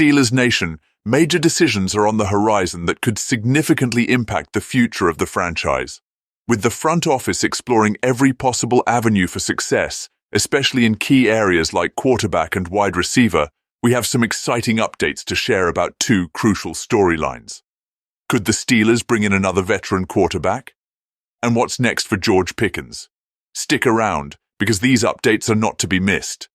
Steelers Nation, major decisions are on the horizon that could significantly impact the future of the franchise. With the front office exploring every possible avenue for success, especially in key areas like quarterback and wide receiver, we have some exciting updates to share about two crucial storylines. Could the Steelers bring in another veteran quarterback? And what's next for George Pickens? Stick around, because these updates are not to be missed.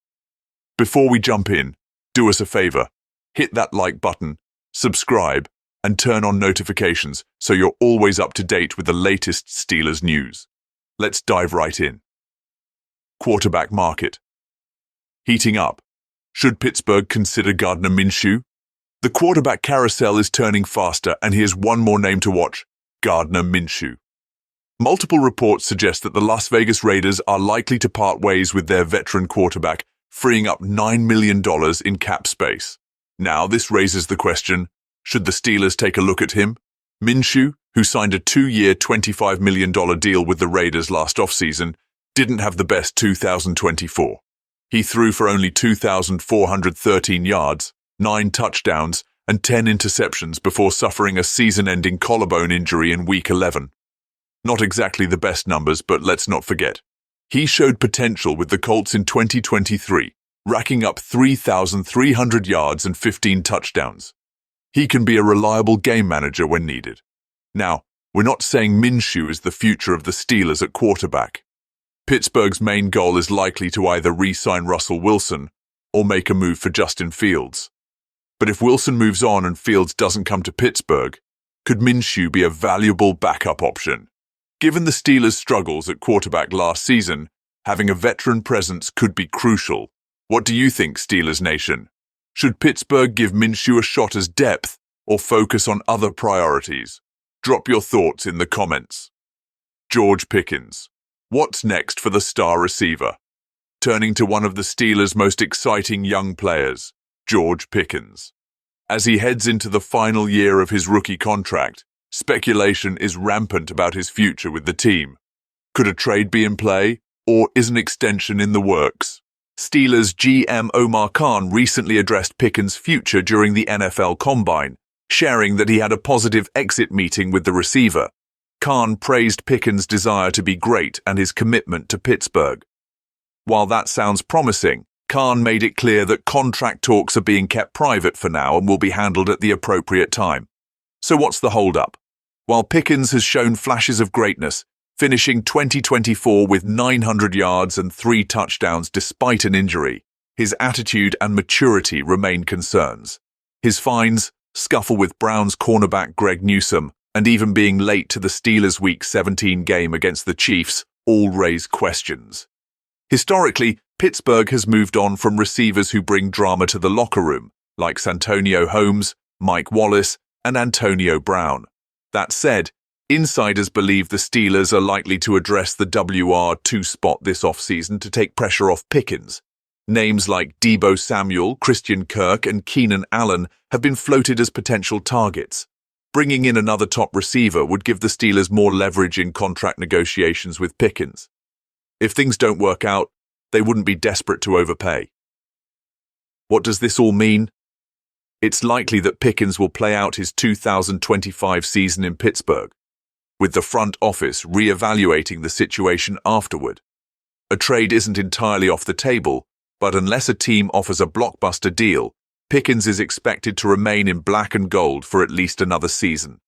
Before we jump in, do us a favor. Hit that like button, subscribe, and turn on notifications so you're always up to date with the latest Steelers news. Let's dive right in. Quarterback market. Heating up. Should Pittsburgh consider Gardner Minshew? The quarterback carousel is turning faster, and here's one more name to watch: Gardner Minshew. Multiple reports suggest that the Las Vegas Raiders are likely to part ways with their veteran quarterback, freeing up $9 million in cap space. Now, this raises the question, should the Steelers take a look at him? Minshew, who signed a 2-year, $25 million deal with the Raiders last offseason, didn't have the best 2024. He threw for only 2,413 yards, 9 touchdowns, and 10 interceptions before suffering a season-ending collarbone injury in Week 11. Not exactly the best numbers, but let's not forget. He showed potential with the Colts in 2023, racking up 3,300 yards and 15 touchdowns. He can be a reliable game manager when needed. Now, we're not saying Minshew is the future of the Steelers at quarterback. Pittsburgh's main goal is likely to either re-sign Russell Wilson or make a move for Justin Fields. But if Wilson moves on and Fields doesn't come to Pittsburgh, could Minshew be a valuable backup option? Given the Steelers' struggles at quarterback last season, having a veteran presence could be crucial. What do you think, Steelers Nation? Should Pittsburgh give Minshew a shot as depth or focus on other priorities? Drop your thoughts in the comments. George Pickens. What's next for the star receiver? Turning to one of the Steelers' most exciting young players, George Pickens. As he heads into the final year of his rookie contract, speculation is rampant about his future with the team. Could a trade be in play, or is an extension in the works? Steelers GM Omar Khan recently addressed Pickens' future during the NFL Combine, sharing that he had a positive exit meeting with the receiver. Khan praised Pickens' desire to be great and his commitment to Pittsburgh. While that sounds promising, Khan made it clear that contract talks are being kept private for now and will be handled at the appropriate time. So what's the holdup? While Pickens has shown flashes of greatness, finishing 2024 with 900 yards and 3 touchdowns despite an injury, his attitude and maturity remain concerns. His fines, scuffle with Browns cornerback Greg Newsome, and even being late to the Steelers' Week 17 game against the Chiefs all raise questions. Historically, Pittsburgh has moved on from receivers who bring drama to the locker room, like Santonio Holmes, Mike Wallace, and Antonio Brown. That said, insiders believe the Steelers are likely to address the WR2 spot this offseason to take pressure off Pickens. Names like Deebo Samuel, Christian Kirk, and Keenan Allen have been floated as potential targets. Bringing in another top receiver would give the Steelers more leverage in contract negotiations with Pickens. If things don't work out, they wouldn't be desperate to overpay. What does this all mean? It's likely that Pickens will play out his 2025 season in Pittsburgh, with the front office re-evaluating the situation afterward. A trade isn't entirely off the table, but unless a team offers a blockbuster deal, Pickens is expected to remain in black and gold for at least another season.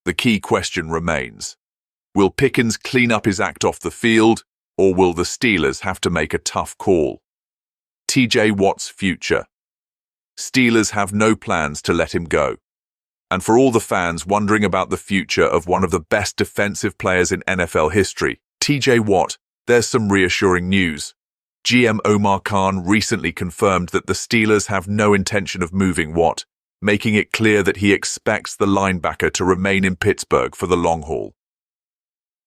The key question remains: will Pickens clean up his act off the field, or will the Steelers have to make a tough call? TJ Watt's future. Steelers have no plans to let him go. And for all the fans wondering about the future of one of the best defensive players in NFL history, TJ Watt, there's some reassuring news. GM Omar Khan recently confirmed that the Steelers have no intention of moving Watt, making it clear that he expects the linebacker to remain in Pittsburgh for the long haul.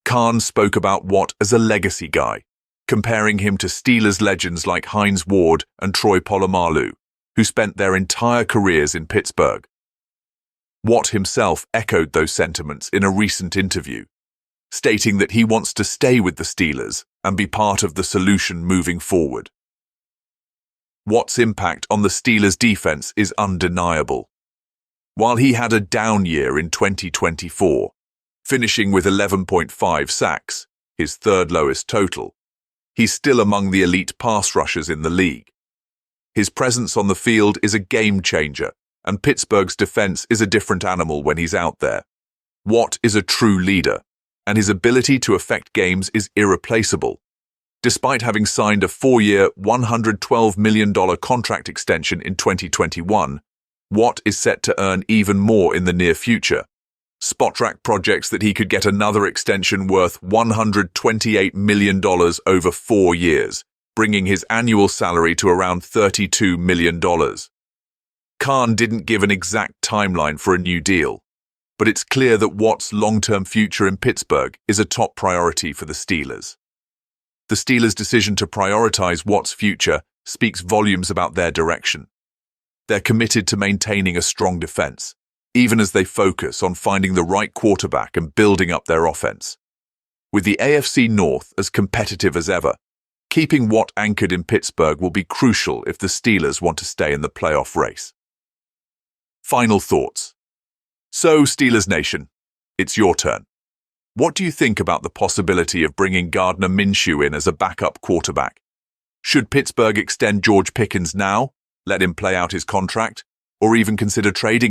Khan spoke about Watt as a legacy guy, comparing him to Steelers legends like Hines Ward and Troy Polamalu, who spent their entire careers in Pittsburgh. Watt himself echoed those sentiments in a recent interview, stating that he wants to stay with the Steelers and be part of the solution moving forward. Watt's impact on the Steelers' defense is undeniable. While he had a down year in 2024, finishing with 11.5 sacks, his third lowest total, he's still among the elite pass rushers in the league. His presence on the field is a game changer, and Pittsburgh's defense is a different animal when he's out there. Watt is a true leader, and his ability to affect games is irreplaceable. Despite having signed a 4-year, $112 million contract extension in 2021, Watt is set to earn even more in the near future. Spotrac projects that he could get another extension worth $128 million over 4 years, bringing his annual salary to around $32 million. Khan didn't give an exact timeline for a new deal, but it's clear that Watt's long-term future in Pittsburgh is a top priority for the Steelers. The Steelers' decision to prioritize Watt's future speaks volumes about their direction. They're committed to maintaining a strong defense, even as they focus on finding the right quarterback and building up their offense. With the AFC North as competitive as ever, keeping Watt anchored in Pittsburgh will be crucial if the Steelers want to stay in the playoff race. Final thoughts. So, Steelers Nation, it's your turn. What do you think about the possibility of bringing Gardner Minshew in as a backup quarterback? Should Pittsburgh extend George Pickens now, let him play out his contract, or even consider trading